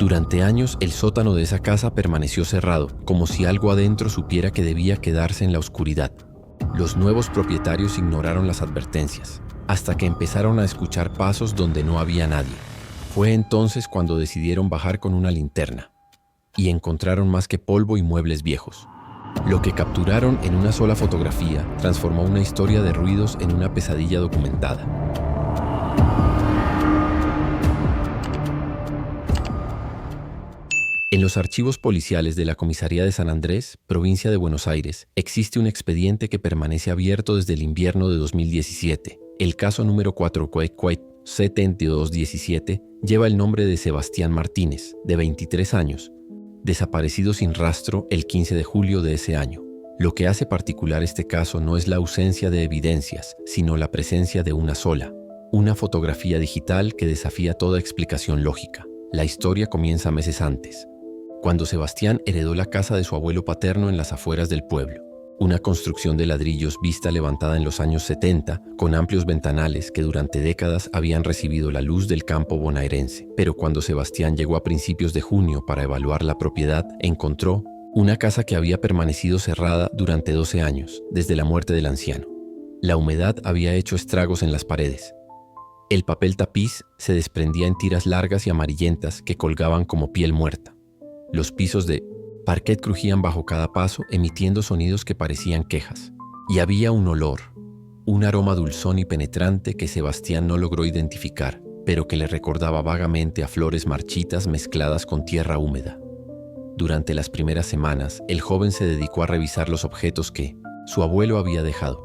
Durante años, el sótano de esa casa permaneció cerrado, como si algo adentro supiera que debía quedarse en la oscuridad. Los nuevos propietarios ignoraron las advertencias, hasta que empezaron a escuchar pasos donde no había nadie. Fue entonces cuando decidieron bajar con una linterna, y encontraron más que polvo y muebles viejos. Lo que capturaron en una sola fotografía transformó una historia de ruidos en una pesadilla documentada. En los archivos policiales de la Comisaría de San Andrés, provincia de Buenos Aires, existe un expediente que permanece abierto desde el invierno de 2017. El caso número 4-7217 lleva el nombre de Sebastián Martínez, de 23 años, desaparecido sin rastro el 15 de julio de ese año. Lo que hace particular este caso no es la ausencia de evidencias, sino la presencia de una sola, una fotografía digital que desafía toda explicación lógica. La historia comienza meses antes, cuando Sebastián heredó la casa de su abuelo paterno en las afueras del pueblo. Una construcción de ladrillos vista levantada en los años 70, con amplios ventanales que durante décadas habían recibido la luz del campo bonaerense. Pero cuando Sebastián llegó a principios de junio para evaluar la propiedad, encontró una casa que había permanecido cerrada durante 12 años, desde la muerte del anciano. La humedad había hecho estragos en las paredes. El papel tapiz se desprendía en tiras largas y amarillentas que colgaban como piel muerta. Los pisos de parquet crujían bajo cada paso, emitiendo sonidos que parecían quejas. Y había un olor, un aroma dulzón y penetrante que Sebastián no logró identificar, pero que le recordaba vagamente a flores marchitas mezcladas con tierra húmeda. Durante las primeras semanas, el joven se dedicó a revisar los objetos que su abuelo había dejado.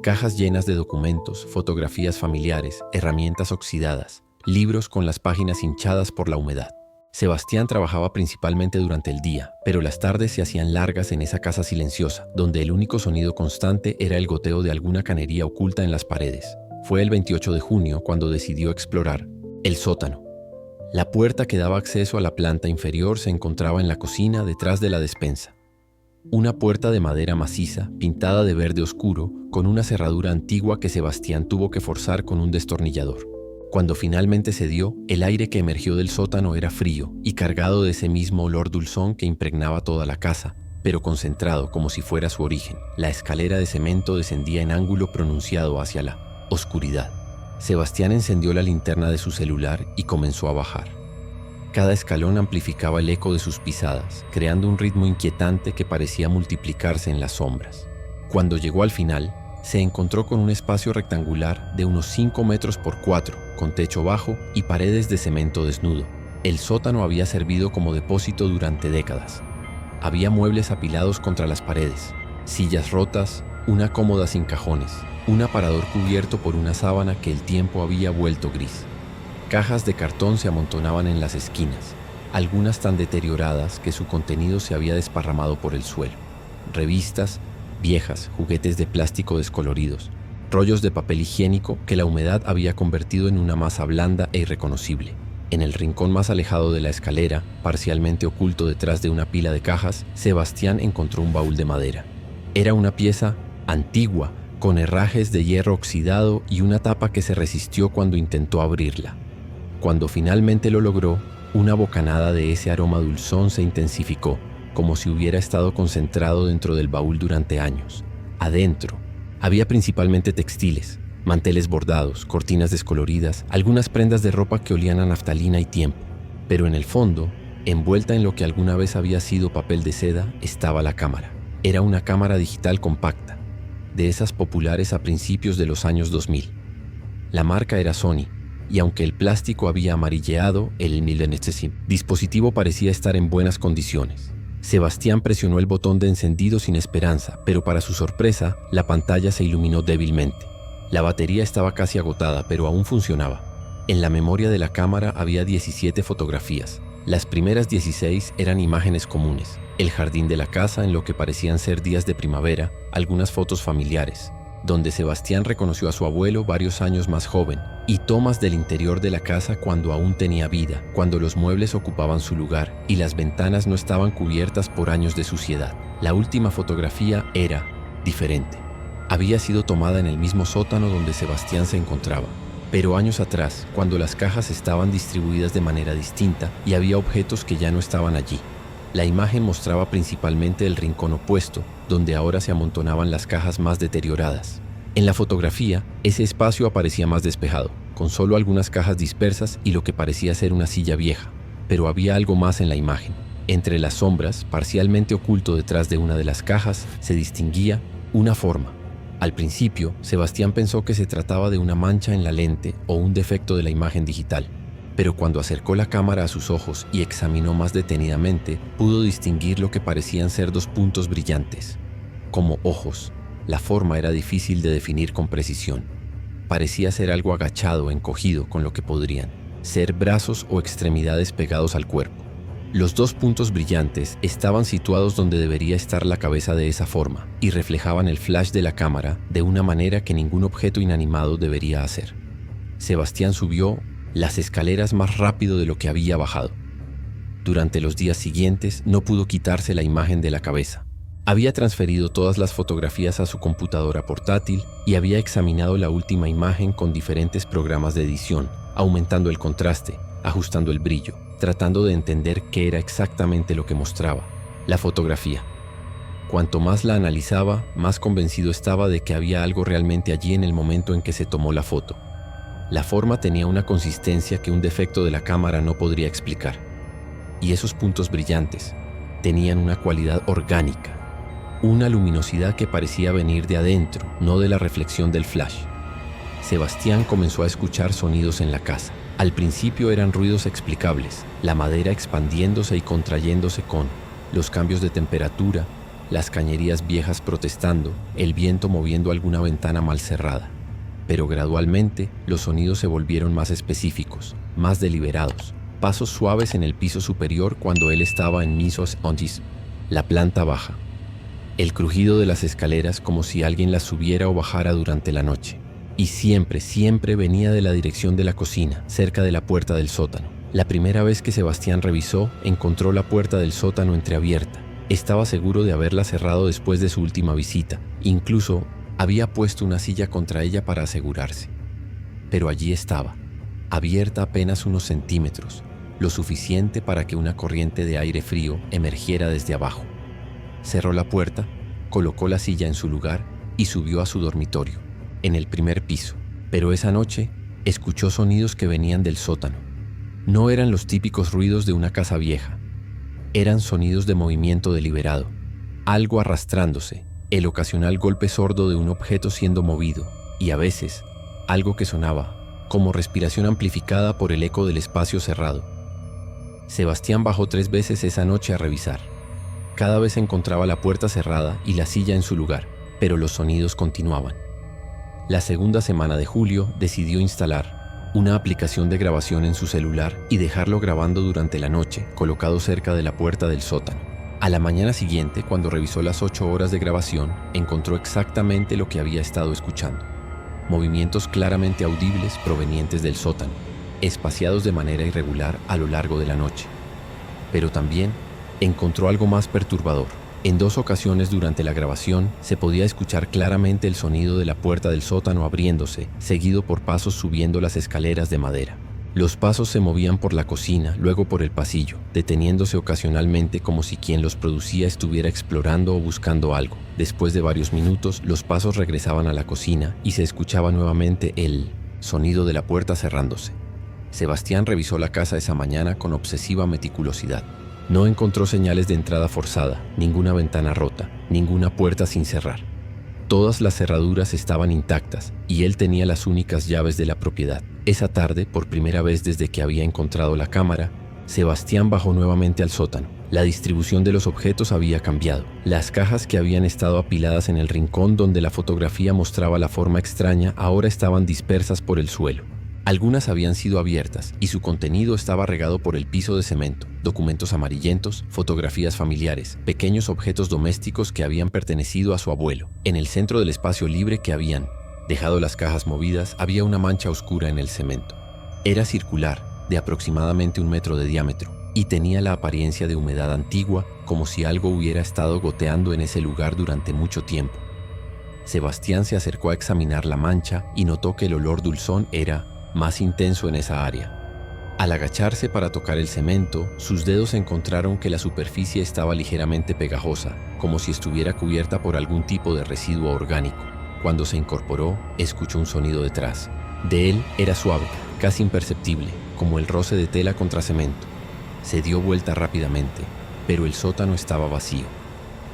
Cajas llenas de documentos, fotografías familiares, herramientas oxidadas, libros con las páginas hinchadas por la humedad. Sebastián trabajaba principalmente durante el día, pero las tardes se hacían largas en esa casa silenciosa, donde el único sonido constante era el goteo de alguna canería oculta en las paredes. Fue el 28 de junio cuando decidió explorar el sótano. La puerta que daba acceso a la planta inferior se encontraba en la cocina detrás de la despensa. Una puerta de madera maciza, pintada de verde oscuro, con una cerradura antigua que Sebastián tuvo que forzar con un destornillador. Cuando finalmente cedió, el aire que emergió del sótano era frío y cargado de ese mismo olor dulzón que impregnaba toda la casa, pero concentrado como si fuera su origen. La escalera de cemento descendía en ángulo pronunciado hacia la oscuridad. Sebastián encendió la linterna de su celular y comenzó a bajar. Cada escalón amplificaba el eco de sus pisadas, creando un ritmo inquietante que parecía multiplicarse en las sombras. Cuando llegó al final, se encontró con un espacio rectangular de unos 5 metros por 4, con techo bajo y paredes de cemento desnudo. El sótano había servido como depósito durante décadas. Había muebles apilados contra las paredes, sillas rotas, una cómoda sin cajones, un aparador cubierto por una sábana que el tiempo había vuelto gris. Cajas de cartón se amontonaban en las esquinas, algunas tan deterioradas que su contenido se había desparramado por el suelo. Revistas viejas, juguetes de plástico descoloridos, rollos de papel higiénico que la humedad había convertido en una masa blanda e irreconocible. En el rincón más alejado de la escalera, parcialmente oculto detrás de una pila de cajas, Sebastián encontró un baúl de madera. Era una pieza antigua, con herrajes de hierro oxidado y una tapa que se resistió cuando intentó abrirla. Cuando finalmente lo logró, una bocanada de ese aroma dulzón se intensificó, como si hubiera estado concentrado dentro del baúl durante años. Adentro, había principalmente textiles, manteles bordados, cortinas descoloridas, algunas prendas de ropa que olían a naftalina y tiempo. Pero en el fondo, envuelta en lo que alguna vez había sido papel de seda, estaba la cámara. Era una cámara digital compacta, de esas populares a principios de los años 2000. La marca era Sony, y aunque el plástico había amarilleado, el dispositivo parecía estar en buenas condiciones. Sebastián presionó el botón de encendido sin esperanza, pero para su sorpresa, la pantalla se iluminó débilmente. La batería estaba casi agotada, pero aún funcionaba. En la memoria de la cámara había 17 fotografías. Las primeras 16 eran imágenes comunes: el jardín de la casa en lo que parecían ser días de primavera, algunas fotos familiares, donde Sebastián reconoció a su abuelo varios años más joven, y tomas del interior de la casa cuando aún tenía vida, cuando los muebles ocupaban su lugar y las ventanas no estaban cubiertas por años de suciedad. La última fotografía era diferente. Había sido tomada en el mismo sótano donde Sebastián se encontraba. Pero años atrás, cuando las cajas estaban distribuidas de manera distinta y había objetos que ya no estaban allí. La imagen mostraba principalmente el rincón opuesto, donde ahora se amontonaban las cajas más deterioradas. En la fotografía, ese espacio aparecía más despejado, con solo algunas cajas dispersas y lo que parecía ser una silla vieja. Pero había algo más en la imagen. Entre las sombras, parcialmente oculto detrás de una de las cajas, se distinguía una forma. Al principio, Sebastián pensó que se trataba de una mancha en la lente o un defecto de la imagen digital. Pero cuando acercó la cámara a sus ojos y examinó más detenidamente, pudo distinguir lo que parecían ser dos puntos brillantes. Como ojos, la forma era difícil de definir con precisión. Parecía ser algo agachado, encogido, con lo que podrían ser brazos o extremidades pegados al cuerpo. Los dos puntos brillantes estaban situados donde debería estar la cabeza de esa forma y reflejaban el flash de la cámara de una manera que ningún objeto inanimado debería hacer. Sebastián subió las escaleras más rápido de lo que había bajado. Durante los días siguientes no pudo quitarse la imagen de la cabeza. Había transferido todas las fotografías a su computadora portátil y había examinado la última imagen con diferentes programas de edición, aumentando el contraste, ajustando el brillo, tratando de entender qué era exactamente lo que mostraba la fotografía. Cuanto más la analizaba, más convencido estaba de que había algo realmente allí en el momento en que se tomó la foto. La forma tenía una consistencia que un defecto de la cámara no podría explicar. Y esos puntos brillantes tenían una cualidad orgánica, una luminosidad que parecía venir de adentro, no de la reflexión del flash. Sebastián comenzó a escuchar sonidos en la casa. Al principio eran ruidos explicables, la madera expandiéndose y contrayéndose con los cambios de temperatura, las cañerías viejas protestando, el viento moviendo alguna ventana mal cerrada. Pero gradualmente los sonidos se volvieron más específicos, más deliberados. Pasos suaves en el piso superior cuando él estaba en Misos Ontis, la planta baja. El crujido de las escaleras como si alguien las subiera o bajara durante la noche. Y siempre venía de la dirección de la cocina, cerca de la puerta del sótano. La primera vez que Sebastián revisó, encontró la puerta del sótano entreabierta. Estaba seguro de haberla cerrado después de su última visita. Incluso había puesto una silla contra ella para asegurarse. Pero allí estaba, abierta apenas unos centímetros, lo suficiente para que una corriente de aire frío emergiera desde abajo. Cerró la puerta, colocó la silla en su lugar y subió a su dormitorio, en el primer piso. Pero esa noche escuchó sonidos que venían del sótano. No eran los típicos ruidos de una casa vieja. Eran sonidos de movimiento deliberado, algo arrastrándose, el ocasional golpe sordo de un objeto siendo movido, y a veces, algo que sonaba, como respiración amplificada por el eco del espacio cerrado. Sebastián bajó 3 veces esa noche a revisar. Cada vez encontraba la puerta cerrada y la silla en su lugar, pero los sonidos continuaban. La segunda semana de julio decidió instalar una aplicación de grabación en su celular y dejarlo grabando durante la noche, colocado cerca de la puerta del sótano. A la mañana siguiente, cuando revisó las 8 horas de grabación, encontró exactamente lo que había estado escuchando. Movimientos claramente audibles provenientes del sótano, espaciados de manera irregular a lo largo de la noche. Pero también encontró algo más perturbador. En 2 ocasiones durante la grabación se podía escuchar claramente el sonido de la puerta del sótano abriéndose, seguido por pasos subiendo las escaleras de madera. Los pasos se movían por la cocina, luego por el pasillo, deteniéndose ocasionalmente como si quien los producía estuviera explorando o buscando algo. Después de varios minutos, los pasos regresaban a la cocina y se escuchaba nuevamente el sonido de la puerta cerrándose. Sebastián revisó la casa esa mañana con obsesiva meticulosidad. No encontró señales de entrada forzada, ninguna ventana rota, ninguna puerta sin cerrar. Todas las cerraduras estaban intactas y él tenía las únicas llaves de la propiedad. Esa tarde, por primera vez desde que había encontrado la cámara, Sebastián bajó nuevamente al sótano. La distribución de los objetos había cambiado. Las cajas que habían estado apiladas en el rincón donde la fotografía mostraba la forma extraña ahora estaban dispersas por el suelo. Algunas habían sido abiertas y su contenido estaba regado por el piso de cemento, documentos amarillentos, fotografías familiares, pequeños objetos domésticos que habían pertenecido a su abuelo. En el centro del espacio libre que habían dejado las cajas movidas había una mancha oscura en el cemento. Era circular, de aproximadamente 1 metro de diámetro, y tenía la apariencia de humedad antigua, como si algo hubiera estado goteando en ese lugar durante mucho tiempo. Sebastián se acercó a examinar la mancha y notó que el olor dulzón era más intenso en esa área. Al agacharse para tocar el cemento, sus dedos encontraron que la superficie estaba ligeramente pegajosa, como si estuviera cubierta por algún tipo de residuo orgánico. Cuando se incorporó, escuchó un sonido detrás. De él era suave, casi imperceptible, como el roce de tela contra cemento. Se dio vuelta rápidamente, pero el sótano estaba vacío.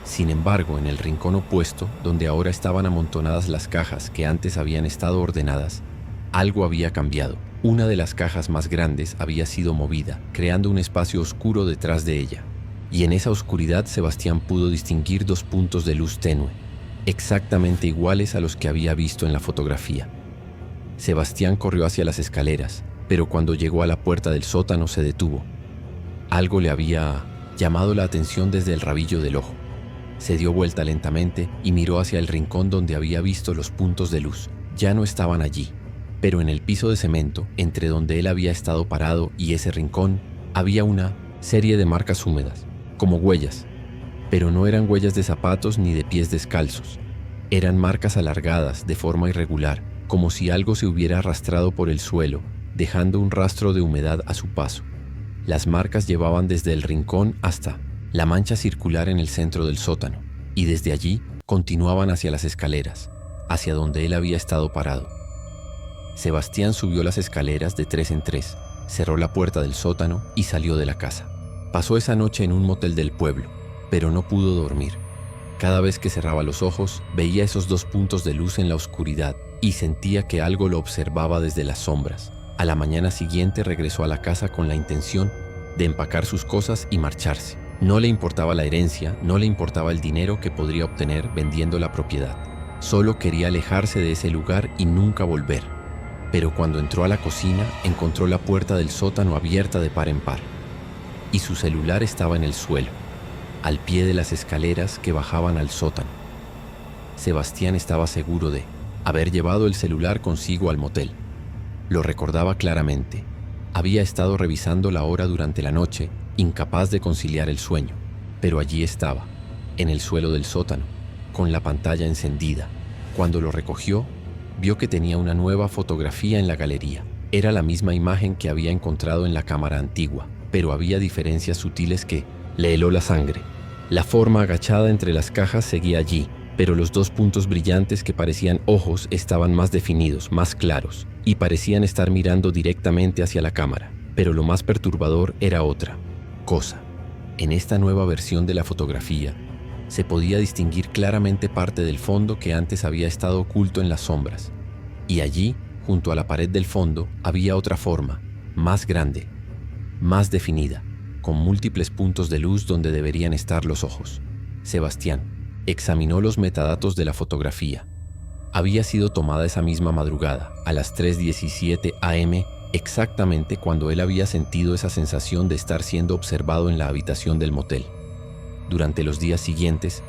Sin embargo, en el rincón opuesto, donde ahora estaban amontonadas las cajas que antes habían estado ordenadas, algo había cambiado. Una de las cajas más grandes había sido movida, creando un espacio oscuro detrás de ella. Y en esa oscuridad Sebastián pudo distinguir dos puntos de luz tenue, exactamente iguales a los que había visto en la fotografía. Sebastián corrió hacia las escaleras, pero cuando llegó a la puerta del sótano se detuvo. Algo le había llamado la atención desde el rabillo del ojo. Se dio vuelta lentamente y miró hacia el rincón donde había visto los puntos de luz. Ya no estaban allí, pero en el piso de cemento, entre donde él había estado parado y ese rincón, había una serie de marcas húmedas, como huellas. Pero no eran huellas de zapatos ni de pies descalzos. Eran marcas alargadas de forma irregular, como si algo se hubiera arrastrado por el suelo, dejando un rastro de humedad a su paso. Las marcas llevaban desde el rincón hasta la mancha circular en el centro del sótano, y desde allí continuaban hacia las escaleras, hacia donde él había estado parado. Sebastián subió las escaleras de 3 en 3, cerró la puerta del sótano y salió de la casa. Pasó esa noche en un motel del pueblo, pero no pudo dormir. Cada vez que cerraba los ojos, veía esos dos puntos de luz en la oscuridad y sentía que algo lo observaba desde las sombras. A la mañana siguiente regresó a la casa con la intención de empacar sus cosas y marcharse. No le importaba la herencia, no le importaba el dinero que podría obtener vendiendo la propiedad. Solo quería alejarse de ese lugar y nunca volver. Pero cuando entró a la cocina, encontró la puerta del sótano abierta de par en par. Y su celular estaba en el suelo, al pie de las escaleras que bajaban al sótano. Sebastián estaba seguro de haber llevado el celular consigo al motel. Lo recordaba claramente. Había estado revisando la hora durante la noche, incapaz de conciliar el sueño, pero allí estaba, en el suelo del sótano, con la pantalla encendida. Cuando lo recogió, vio que tenía una nueva fotografía en la galería. Era la misma imagen que había encontrado en la cámara antigua, pero había diferencias sutiles que le heló la sangre. La forma agachada entre las cajas seguía allí, pero los dos puntos brillantes que parecían ojos estaban más definidos, más claros, y parecían estar mirando directamente hacia la cámara. Pero lo más perturbador era otra cosa. En esta nueva versión de la fotografía, se podía distinguir claramente parte del fondo que antes había estado oculto en las sombras. Y allí, junto a la pared del fondo, había otra forma, más grande, más definida, con múltiples puntos de luz donde deberían estar los ojos. Sebastián examinó los metadatos de la fotografía. Había sido tomada esa misma madrugada, a las 3:17 am, exactamente cuando él había sentido esa sensación de estar siendo observado en la habitación del motel. Durante los días siguientes,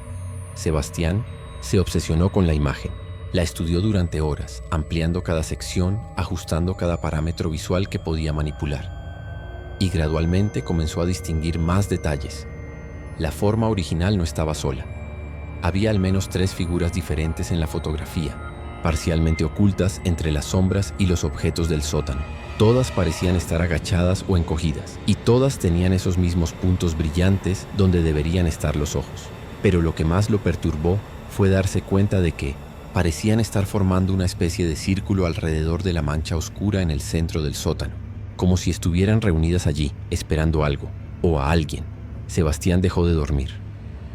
Sebastián se obsesionó con la imagen. La estudió durante horas, ampliando cada sección, ajustando cada parámetro visual que podía manipular. Y gradualmente comenzó a distinguir más detalles. La forma original no estaba sola. Había al menos 3 figuras diferentes en la fotografía, parcialmente ocultas entre las sombras y los objetos del sótano. Todas parecían estar agachadas o encogidas, y todas tenían esos mismos puntos brillantes donde deberían estar los ojos. Pero lo que más lo perturbó fue darse cuenta de que parecían estar formando una especie de círculo alrededor de la mancha oscura en el centro del sótano, como si estuvieran reunidas allí, esperando algo, o a alguien. Sebastián dejó de dormir.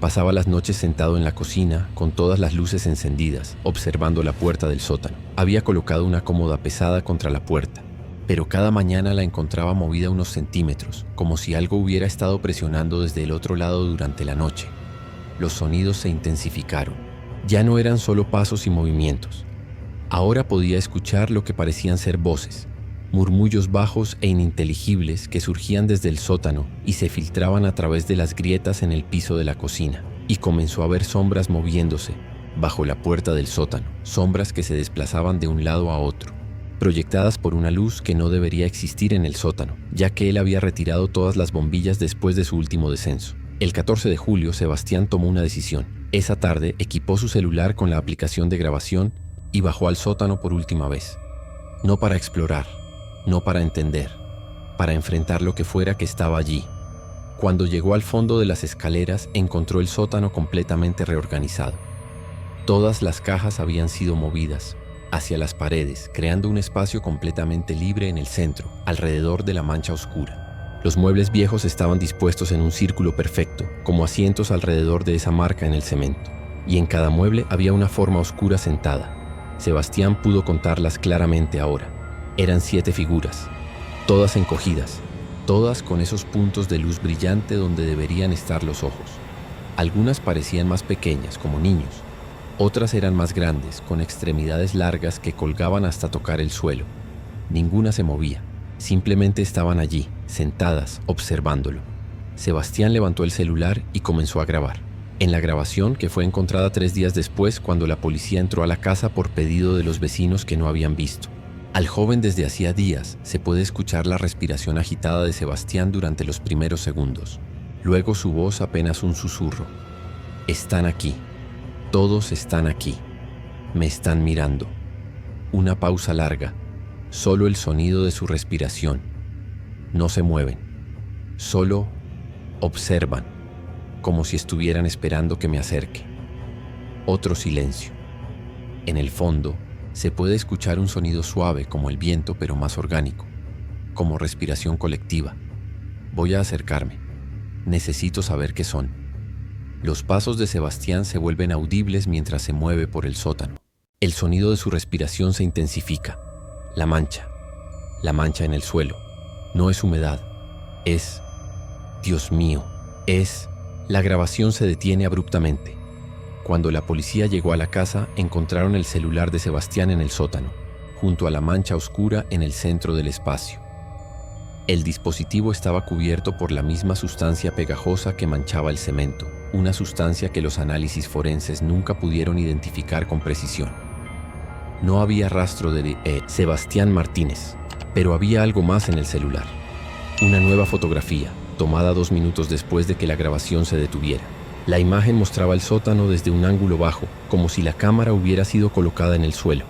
Pasaba las noches sentado en la cocina, con todas las luces encendidas, observando la puerta del sótano. Había colocado una cómoda pesada contra la puerta, pero cada mañana la encontraba movida unos centímetros, como si algo hubiera estado presionando desde el otro lado durante la noche. Los sonidos se intensificaron. Ya no eran solo pasos y movimientos. Ahora podía escuchar lo que parecían ser voces, murmullos bajos e ininteligibles que surgían desde el sótano y se filtraban a través de las grietas en el piso de la cocina, y comenzó a ver sombras moviéndose bajo la puerta del sótano, sombras que se desplazaban de un lado a otro, proyectadas por una luz que no debería existir en el sótano, ya que él había retirado todas las bombillas después de su último descenso. El 14 de julio, Sebastián tomó una decisión. Esa tarde equipó su celular con la aplicación de grabación y bajó al sótano por última vez. No para explorar, no para entender, para enfrentar lo que fuera que estaba allí. Cuando llegó al fondo de las escaleras, encontró el sótano completamente reorganizado. Todas las cajas habían sido movidas hacia las paredes, creando un espacio completamente libre en el centro, alrededor de la mancha oscura. Los muebles viejos estaban dispuestos en un círculo perfecto, como asientos alrededor de esa marca en el cemento, y en cada mueble había una forma oscura sentada. Sebastián pudo contarlas claramente ahora. Eran 7 figuras, todas encogidas, todas con esos puntos de luz brillante donde deberían estar los ojos. Algunas parecían más pequeñas, como niños. Otras eran más grandes, con extremidades largas que colgaban hasta tocar el suelo. Ninguna se movía, simplemente estaban allí, sentadas, observándolo. Sebastián levantó el celular y comenzó a grabar. En la grabación, que fue encontrada 3 días después cuando la policía entró a la casa por pedido de los vecinos que no habían visto. Al joven desde hacía días se puede escuchar la respiración agitada de Sebastián durante los primeros segundos. Luego su voz apenas un susurro. Están aquí. Todos están aquí. Me están mirando. Una pausa larga. Solo el sonido de su respiración. No se mueven. Solo observan, como si estuvieran esperando que me acerque. Otro silencio. En el fondo, se puede escuchar un sonido suave como el viento, pero más orgánico, como respiración colectiva. Voy a acercarme. Necesito saber qué son. Los pasos de Sebastián se vuelven audibles mientras se mueve por el sótano. El sonido de su respiración se intensifica. La mancha en el suelo. No es humedad, es... Dios mío, es... La grabación se detiene abruptamente. Cuando la policía llegó a la casa, encontraron el celular de Sebastián en el sótano, junto a la mancha oscura en el centro del espacio. El dispositivo estaba cubierto por la misma sustancia pegajosa que manchaba el cemento, una sustancia que los análisis forenses nunca pudieron identificar con precisión. No había rastro de Sebastián Martínez, pero había algo más en el celular. Una nueva fotografía, tomada 2 minutos después de que la grabación se detuviera. La imagen mostraba el sótano desde un ángulo bajo, como si la cámara hubiera sido colocada en el suelo.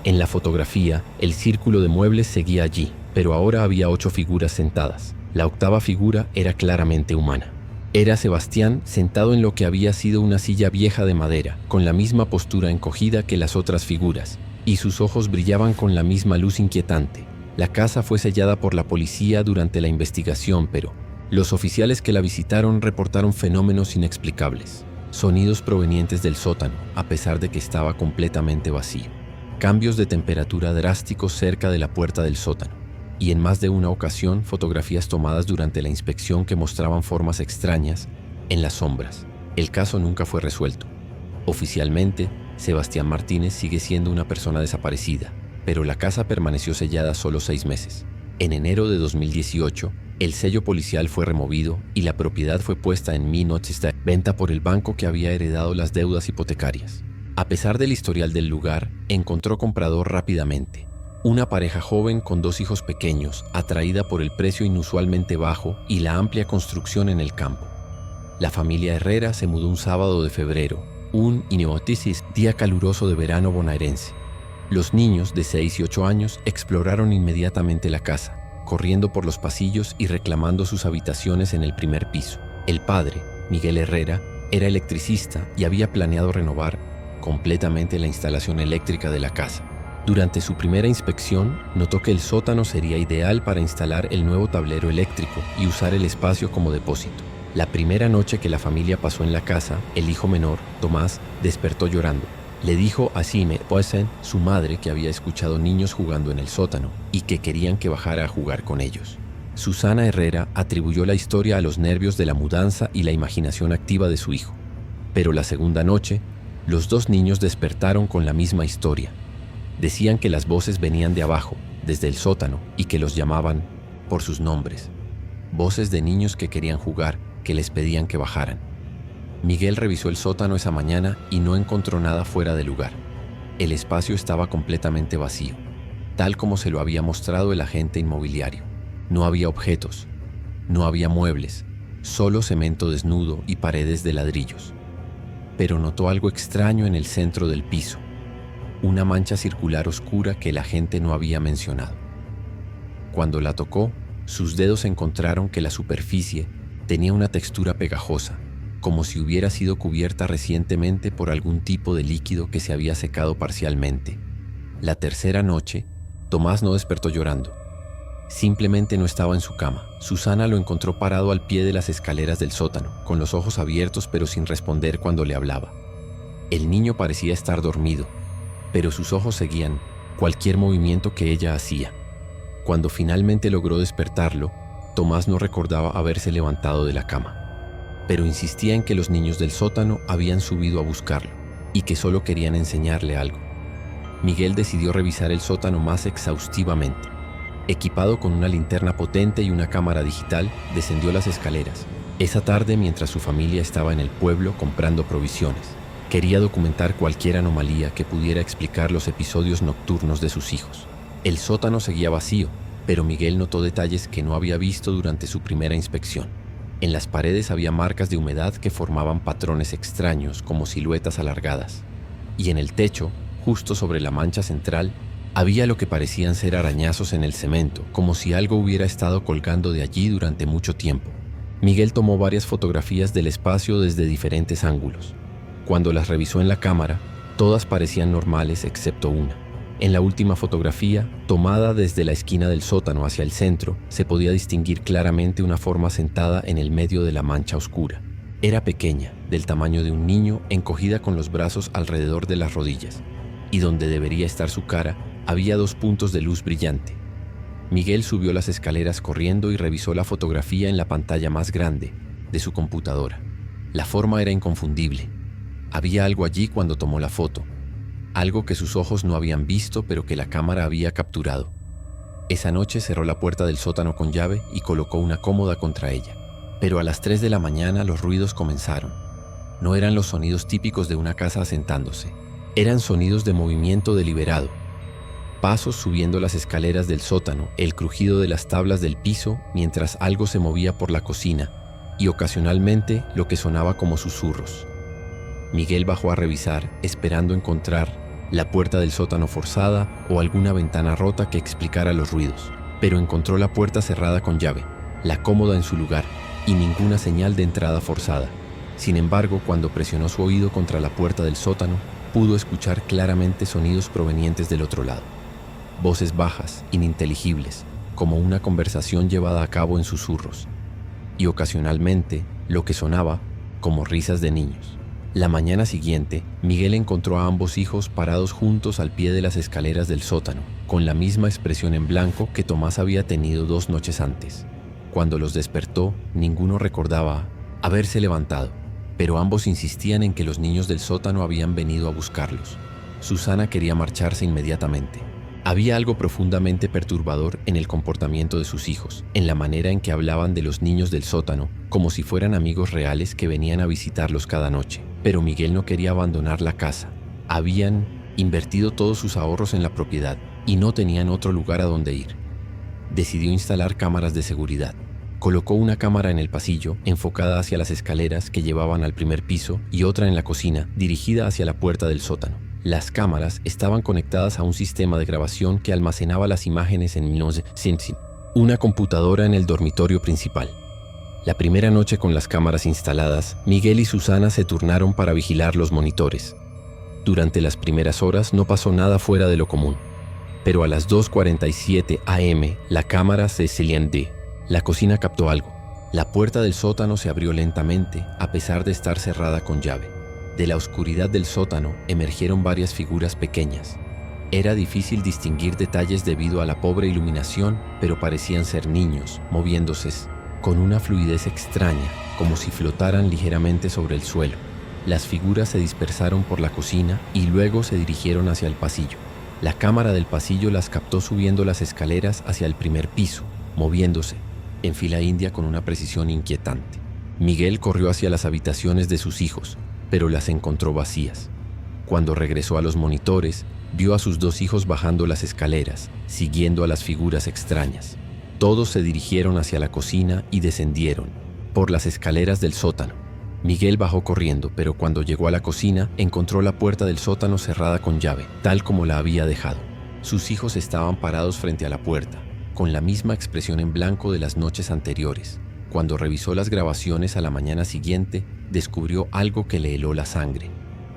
En la fotografía, el círculo de muebles seguía allí, pero ahora había 8 figuras sentadas. La 8ª figura era claramente humana. Era Sebastián sentado en lo que había sido una silla vieja de madera, con la misma postura encogida que las otras figuras, y sus ojos brillaban con la misma luz inquietante. La casa fue sellada por la policía durante la investigación, pero los oficiales que la visitaron reportaron fenómenos inexplicables. Sonidos provenientes del sótano, a pesar de que estaba completamente vacío. Cambios de temperatura drásticos cerca de la puerta del sótano. Y en más de una ocasión, fotografías tomadas durante la inspección que mostraban formas extrañas en las sombras. El caso nunca fue resuelto. Oficialmente, Sebastián Martínez sigue siendo una persona desaparecida, pero la casa permaneció sellada solo 6 meses. En enero de 2018, el sello policial fue removido y la propiedad fue puesta en venta por el banco que había heredado las deudas hipotecarias. A pesar del historial del lugar, encontró comprador rápidamente. Una pareja joven con 2 hijos pequeños, atraída por el precio inusualmente bajo y la amplia construcción en el campo. La familia Herrera se mudó un sábado de febrero, un día caluroso de verano bonaerense. Los niños de 6 y 8 años exploraron inmediatamente la casa, corriendo por los pasillos y reclamando sus habitaciones en el primer piso. El padre, Miguel Herrera, era electricista y había planeado renovar completamente la instalación eléctrica de la casa. Durante su primera inspección, notó que el sótano sería ideal para instalar el nuevo tablero eléctrico y usar el espacio como depósito. La primera noche que la familia pasó en la casa, el hijo menor, Tomás, despertó llorando. Le dijo a Sime Poesen, su madre, que había escuchado niños jugando en el sótano y que querían que bajara a jugar con ellos. Susana Herrera atribuyó la historia a los nervios de la mudanza y la imaginación activa de su hijo. Pero la segunda noche, los 2 niños despertaron con la misma historia. Decían que las voces venían de abajo, desde el sótano, y que los llamaban por sus nombres. Voces de niños que querían jugar, que les pedían que bajaran. Miguel revisó el sótano esa mañana y no encontró nada fuera de lugar. El espacio estaba completamente vacío, tal como se lo había mostrado el agente inmobiliario. No había objetos, no había muebles, solo cemento desnudo y paredes de ladrillos. Pero notó algo extraño en el centro del piso. Una mancha circular oscura que el agente no había mencionado. Cuando la tocó, sus dedos encontraron que la superficie tenía una textura pegajosa, como si hubiera sido cubierta recientemente por algún tipo de líquido que se había secado parcialmente. La tercera noche, Tomás no despertó llorando. Simplemente no estaba en su cama. Susana lo encontró parado al pie de las escaleras del sótano, con los ojos abiertos pero sin responder cuando le hablaba. El niño parecía estar dormido, pero sus ojos seguían cualquier movimiento que ella hacía. Cuando finalmente logró despertarlo, Tomás no recordaba haberse levantado de la cama, pero insistía en que los niños del sótano habían subido a buscarlo y que solo querían enseñarle algo. Miguel decidió revisar el sótano más exhaustivamente. Equipado con una linterna potente y una cámara digital, descendió las escaleras. Esa tarde, mientras su familia estaba en el pueblo comprando provisiones, quería documentar cualquier anomalía que pudiera explicar los episodios nocturnos de sus hijos. El sótano seguía vacío, pero Miguel notó detalles que no había visto durante su primera inspección. En las paredes había marcas de humedad que formaban patrones extraños como siluetas alargadas. Y en el techo, justo sobre la mancha central, había lo que parecían ser arañazos en el cemento, como si algo hubiera estado colgando de allí durante mucho tiempo. Miguel tomó varias fotografías del espacio desde diferentes ángulos. Cuando las revisó en la cámara, todas parecían normales excepto una. En la última fotografía, tomada desde la esquina del sótano hacia el centro, se podía distinguir claramente una forma sentada en el medio de la mancha oscura. Era pequeña, del tamaño de un niño, encogida con los brazos alrededor de las rodillas, y donde debería estar su cara, había 2 puntos de luz brillante. Miguel subió las escaleras corriendo y revisó la fotografía en la pantalla más grande de su computadora. La forma era inconfundible. Había algo allí cuando tomó la foto, algo que sus ojos no habían visto pero que la cámara había capturado. Esa noche cerró la puerta del sótano con llave y colocó una cómoda contra ella. Pero a las 3 de la mañana los ruidos comenzaron. No eran los sonidos típicos de una casa asentándose. Eran sonidos de movimiento deliberado. Pasos subiendo las escaleras del sótano, el crujido de las tablas del piso mientras algo se movía por la cocina y ocasionalmente lo que sonaba como susurros. Miguel bajó a revisar, esperando encontrar la puerta del sótano forzada o alguna ventana rota que explicara los ruidos, pero encontró la puerta cerrada con llave, la cómoda en su lugar y ninguna señal de entrada forzada. Sin embargo, cuando presionó su oído contra la puerta del sótano, pudo escuchar claramente sonidos provenientes del otro lado. Voces bajas, ininteligibles, como una conversación llevada a cabo en susurros, y ocasionalmente lo que sonaba como risas de niños. La mañana siguiente, Miguel encontró a ambos hijos parados juntos al pie de las escaleras del sótano, con la misma expresión en blanco que Tomás había tenido 2 noches antes. Cuando los despertó, ninguno recordaba haberse levantado, pero ambos insistían en que los niños del sótano habían venido a buscarlos. Susana quería marcharse inmediatamente. Había algo profundamente perturbador en el comportamiento de sus hijos, en la manera en que hablaban de los niños del sótano, como si fueran amigos reales que venían a visitarlos cada noche. Pero Miguel no quería abandonar la casa. Habían invertido todos sus ahorros en la propiedad y no tenían otro lugar a donde ir. Decidió instalar cámaras de seguridad. Colocó una cámara en el pasillo, enfocada hacia las escaleras que llevaban al primer piso, y otra en la cocina, dirigida hacia la puerta del sótano. Las cámaras estaban conectadas a un sistema de grabación que almacenaba las imágenes en 1900, una computadora en el dormitorio principal. La primera noche con las cámaras instaladas, Miguel y Susana se turnaron para vigilar los monitores. Durante las primeras horas no pasó nada fuera de lo común, pero a las 2:47 am la cámara se encendió. La cocina captó algo. La puerta del sótano se abrió lentamente, a pesar de estar cerrada con llave. De la oscuridad del sótano emergieron varias figuras pequeñas. Era difícil distinguir detalles debido a la pobre iluminación, pero parecían ser niños, moviéndose con una fluidez extraña, como si flotaran ligeramente sobre el suelo. Las figuras se dispersaron por la cocina y luego se dirigieron hacia el pasillo. La cámara del pasillo las captó subiendo las escaleras hacia el primer piso, moviéndose en fila india con una precisión inquietante. Miguel corrió hacia las habitaciones de sus hijos, pero las encontró vacías. Cuando regresó a los monitores, vio a sus 2 hijos bajando las escaleras, siguiendo a las figuras extrañas. Todos se dirigieron hacia la cocina y descendieron por las escaleras del sótano. Miguel bajó corriendo, pero cuando llegó a la cocina, encontró la puerta del sótano cerrada con llave, tal como la había dejado. Sus hijos estaban parados frente a la puerta, con la misma expresión en blanco de las noches anteriores. Cuando revisó las grabaciones a la mañana siguiente, descubrió algo que le heló la sangre.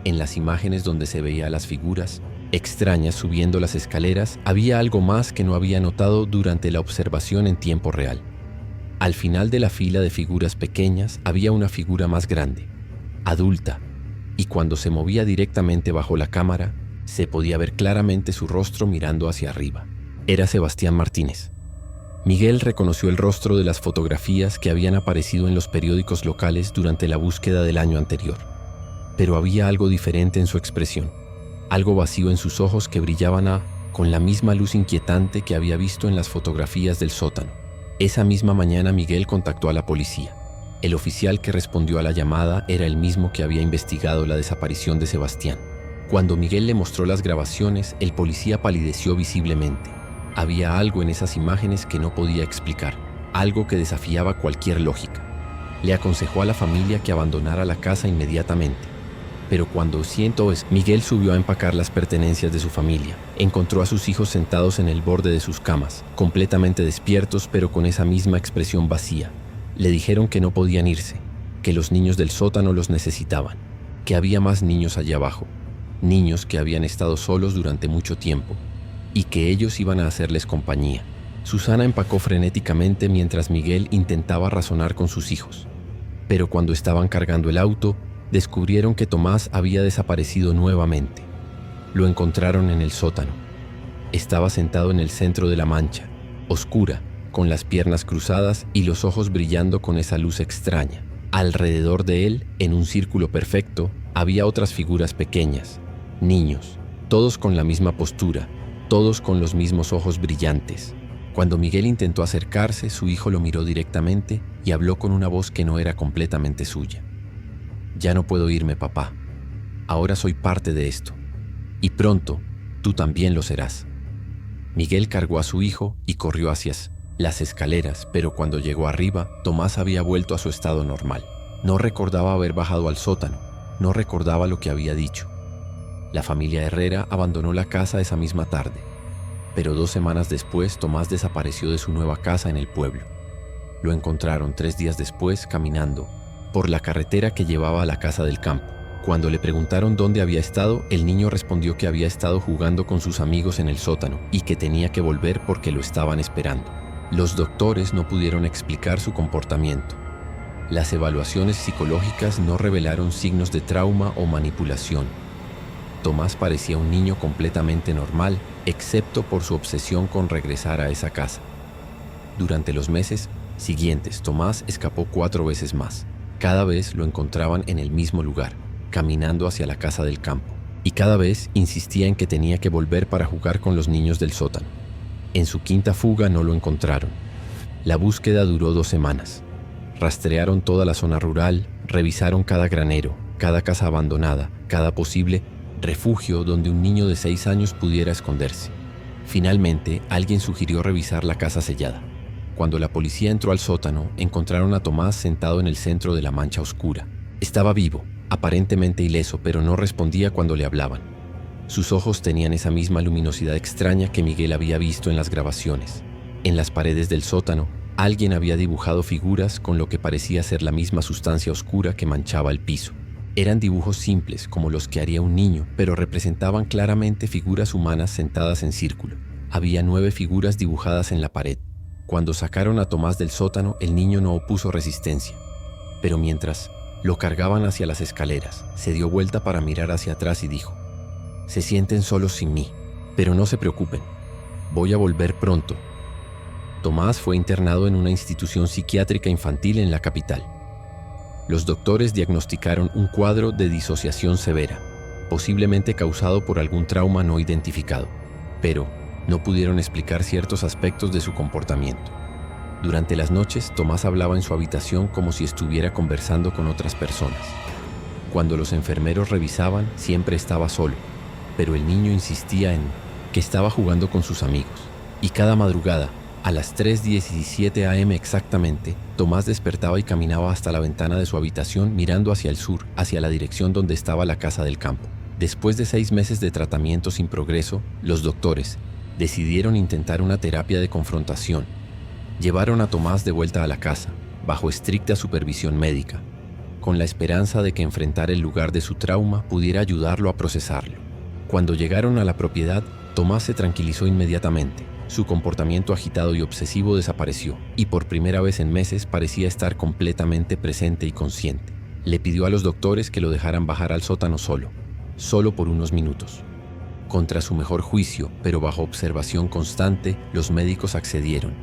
En las imágenes donde se veía a las figuras extrañas subiendo las escaleras, había algo más que no había notado durante la observación en tiempo real. Al final de la fila de figuras pequeñas había una figura más grande, adulta, y cuando se movía directamente bajo la cámara, se podía ver claramente su rostro mirando hacia arriba. Era Sebastián Martínez. Miguel reconoció el rostro de las fotografías que habían aparecido en los periódicos locales durante la búsqueda del año anterior. Pero había algo diferente en su expresión, algo vacío en sus ojos que brillaban con la misma luz inquietante que había visto en las fotografías del sótano. Esa misma mañana Miguel contactó a la policía. El oficial que respondió a la llamada era el mismo que había investigado la desaparición de Sebastián. Cuando Miguel le mostró las grabaciones, el policía palideció visiblemente. Había algo en esas imágenes que no podía explicar, algo que desafiaba cualquier lógica. Le aconsejó a la familia que abandonara la casa inmediatamente. Pero cuando Miguel subió a empacar las pertenencias de su familia. Encontró a sus hijos sentados en el borde de sus camas, completamente despiertos pero con esa misma expresión vacía. Le dijeron que no podían irse, que los niños del sótano los necesitaban, que había más niños allá abajo, niños que habían estado solos durante mucho tiempo, y que ellos iban a hacerles compañía. Susana empacó frenéticamente mientras Miguel intentaba razonar con sus hijos. Pero cuando estaban cargando el auto, descubrieron que Tomás había desaparecido nuevamente. Lo encontraron en el sótano. Estaba sentado en el centro de la mancha, oscura, con las piernas cruzadas y los ojos brillando con esa luz extraña. Alrededor de él, en un círculo perfecto, había otras figuras pequeñas, niños, todos con la misma postura, todos con los mismos ojos brillantes. Cuando Miguel intentó acercarse, su hijo lo miró directamente y habló con una voz que no era completamente suya. «Ya no puedo irme, papá. Ahora soy parte de esto. Y pronto, tú también lo serás». Miguel cargó a su hijo y corrió hacia las escaleras, pero cuando llegó arriba, Tomás había vuelto a su estado normal. No recordaba haber bajado al sótano, no recordaba lo que había dicho. La familia Herrera abandonó la casa esa misma tarde, pero 2 semanas después Tomás desapareció de su nueva casa en el pueblo. Lo encontraron 3 días después caminando por la carretera que llevaba a la casa del campo. Cuando le preguntaron dónde había estado, el niño respondió que había estado jugando con sus amigos en el sótano y que tenía que volver porque lo estaban esperando. Los doctores no pudieron explicar su comportamiento. Las evaluaciones psicológicas no revelaron signos de trauma o manipulación. Tomás parecía un niño completamente normal, excepto por su obsesión con regresar a esa casa. Durante los meses siguientes, Tomás escapó 4 veces más. Cada vez lo encontraban en el mismo lugar, caminando hacia la casa del campo, y cada vez insistía en que tenía que volver para jugar con los niños del sótano. En su quinta fuga no lo encontraron. La búsqueda duró 2 semanas. Rastrearon toda la zona rural, revisaron cada granero, cada casa abandonada, cada posible refugio donde un niño de 6 años pudiera esconderse. Finalmente, alguien sugirió revisar la casa sellada. Cuando la policía entró al sótano, encontraron a Tomás sentado en el centro de la mancha oscura. Estaba vivo, aparentemente ileso, pero no respondía cuando le hablaban. Sus ojos tenían esa misma luminosidad extraña que Miguel había visto en las grabaciones. En las paredes del sótano, alguien había dibujado figuras con lo que parecía ser la misma sustancia oscura que manchaba el piso. Eran dibujos simples, como los que haría un niño, pero representaban claramente figuras humanas sentadas en círculo. Había 9 figuras dibujadas en la pared. Cuando sacaron a Tomás del sótano, el niño no opuso resistencia. Pero mientras lo cargaban hacia las escaleras, se dio vuelta para mirar hacia atrás y dijo: «Se sienten solos sin mí, pero no se preocupen. Voy a volver pronto». Tomás fue internado en una institución psiquiátrica infantil en la capital. Los doctores diagnosticaron un cuadro de disociación severa, posiblemente causado por algún trauma no identificado, pero no pudieron explicar ciertos aspectos de su comportamiento. Durante las noches, Tomás hablaba en su habitación como si estuviera conversando con otras personas. Cuando los enfermeros revisaban, siempre estaba solo, pero el niño insistía en que estaba jugando con sus amigos. Y cada madrugada, a las 3:17 am exactamente, Tomás despertaba y caminaba hasta la ventana de su habitación mirando hacia el sur, hacia la dirección donde estaba la casa del campo. Después de 6 meses de tratamiento sin progreso, los doctores Decidieron intentar una terapia de confrontación. Llevaron a Tomás de vuelta a la casa, bajo estricta supervisión médica, con la esperanza de que enfrentar el lugar de su trauma pudiera ayudarlo a procesarlo. Cuando llegaron a la propiedad, Tomás se tranquilizó inmediatamente. Su comportamiento agitado y obsesivo desapareció, y por primera vez en meses parecía estar completamente presente y consciente. Le pidió a los doctores que lo dejaran bajar al sótano solo por unos minutos. Contra su mejor juicio, pero bajo observación constante, los médicos accedieron.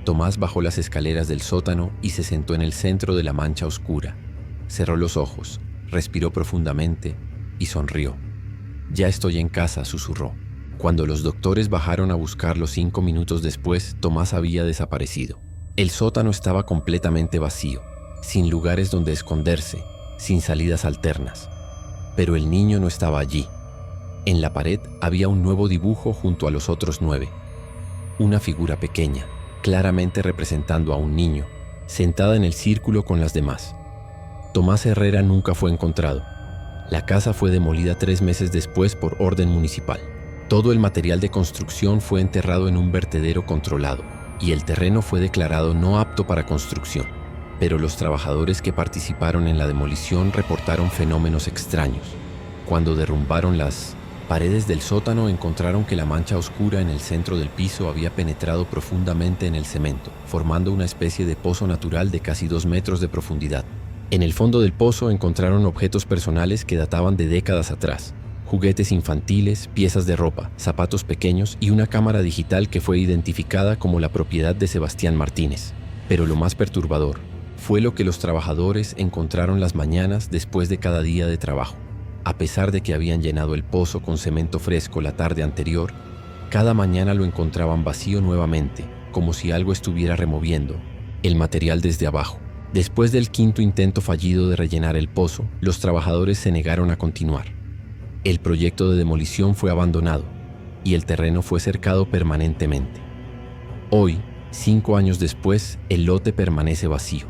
Tomás bajó las escaleras del sótano y se sentó en el centro de la mancha oscura. Cerró los ojos, respiró profundamente y sonrió. «Ya estoy en casa», susurró. Cuando los doctores bajaron a buscarlo 5 minutos después, Tomás había desaparecido. El sótano estaba completamente vacío, sin lugares donde esconderse, sin salidas alternas. Pero el niño no estaba allí. En la pared había un nuevo dibujo junto a los otros 9. Una figura pequeña, claramente representando a un niño, sentada en el círculo con las demás. Tomás Herrera nunca fue encontrado. La casa fue demolida 3 meses después por orden municipal. Todo el material de construcción fue enterrado en un vertedero controlado y el terreno fue declarado no apto para construcción. Pero los trabajadores que participaron en la demolición reportaron fenómenos extraños. Cuando derrumbaron las paredes del sótano, encontraron que la mancha oscura en el centro del piso había penetrado profundamente en el cemento, formando una especie de pozo natural de casi 2 metros de profundidad. En el fondo del pozo encontraron objetos personales que databan de décadas atrás: juguetes infantiles, piezas de ropa, zapatos pequeños y una cámara digital que fue identificada como la propiedad de Sebastián Martínez. Pero lo más perturbador fue lo que los trabajadores encontraron las mañanas después de cada día de trabajo. A pesar de que habían llenado el pozo con cemento fresco la tarde anterior, cada mañana lo encontraban vacío nuevamente, como si algo estuviera removiendo el material desde abajo. Después del 5º intento fallido de rellenar el pozo, los trabajadores se negaron a continuar. El proyecto de demolición fue abandonado y el terreno fue cercado permanentemente. Hoy, 5 años después, el lote permanece vacío.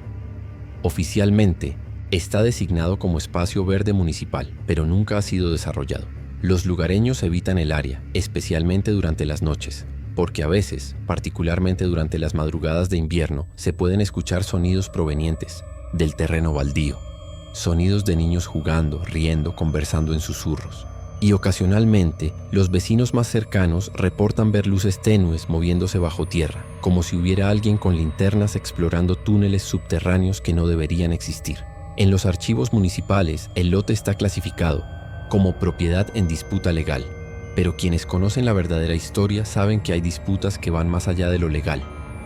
Oficialmente, está designado como espacio verde municipal, pero nunca ha sido desarrollado. Los lugareños evitan el área, especialmente durante las noches, porque a veces, particularmente durante las madrugadas de invierno, se pueden escuchar sonidos provenientes del terreno baldío. Sonidos de niños jugando, riendo, conversando en susurros. Y ocasionalmente, los vecinos más cercanos reportan ver luces tenues moviéndose bajo tierra, como si hubiera alguien con linternas explorando túneles subterráneos que no deberían existir. En los archivos municipales, el lote está clasificado como propiedad en disputa legal, pero quienes conocen la verdadera historia saben que hay disputas que van más allá de lo legal,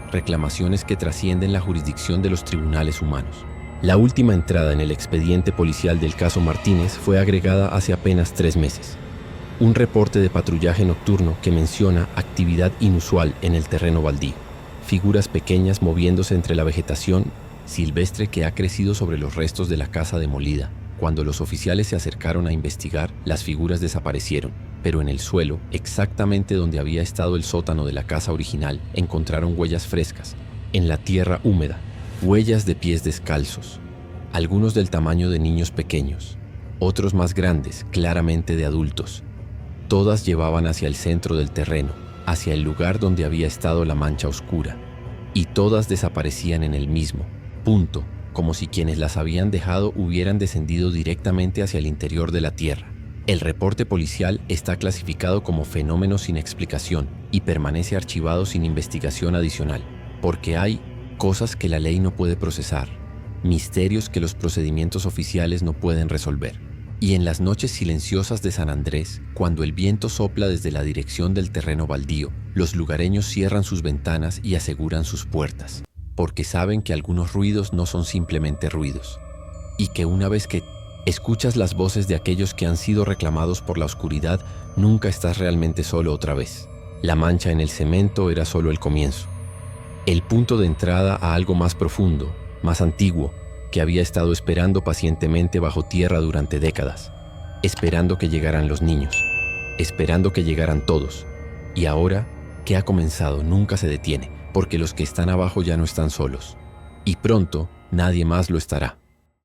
reclamaciones que trascienden la jurisdicción de los tribunales humanos. La última entrada en el expediente policial del caso Martínez fue agregada hace apenas 3 meses. Un reporte de patrullaje nocturno que menciona actividad inusual en el terreno baldío, figuras pequeñas moviéndose entre la vegetación silvestre que ha crecido sobre los restos de la casa demolida. Cuando los oficiales se acercaron a investigar, las figuras desaparecieron, pero en el suelo, exactamente donde había estado el sótano de la casa original, encontraron huellas frescas, en la tierra húmeda, huellas de pies descalzos, algunos del tamaño de niños pequeños, otros más grandes, claramente de adultos. Todas llevaban hacia el centro del terreno, hacia el lugar donde había estado la mancha oscura, y todas desaparecían en el mismo punto, como si quienes las habían dejado hubieran descendido directamente hacia el interior de la tierra. El reporte policial está clasificado como fenómeno sin explicación y permanece archivado sin investigación adicional, porque hay cosas que la ley no puede procesar, misterios que los procedimientos oficiales no pueden resolver. Y en las noches silenciosas de San Andrés, cuando el viento sopla desde la dirección del terreno baldío, los lugareños cierran sus ventanas y aseguran sus puertas, porque saben que algunos ruidos no son simplemente ruidos, y que una vez que escuchas las voces de aquellos que han sido reclamados por la oscuridad, nunca estás realmente solo otra vez. La mancha en el cemento era solo el comienzo, el punto de entrada a algo más profundo, más antiguo, que había estado esperando pacientemente bajo tierra durante décadas, esperando que llegaran los niños, esperando que llegaran todos, y ahora que ha comenzado nunca se detiene, porque los que están abajo ya no están solos, y pronto nadie más lo estará.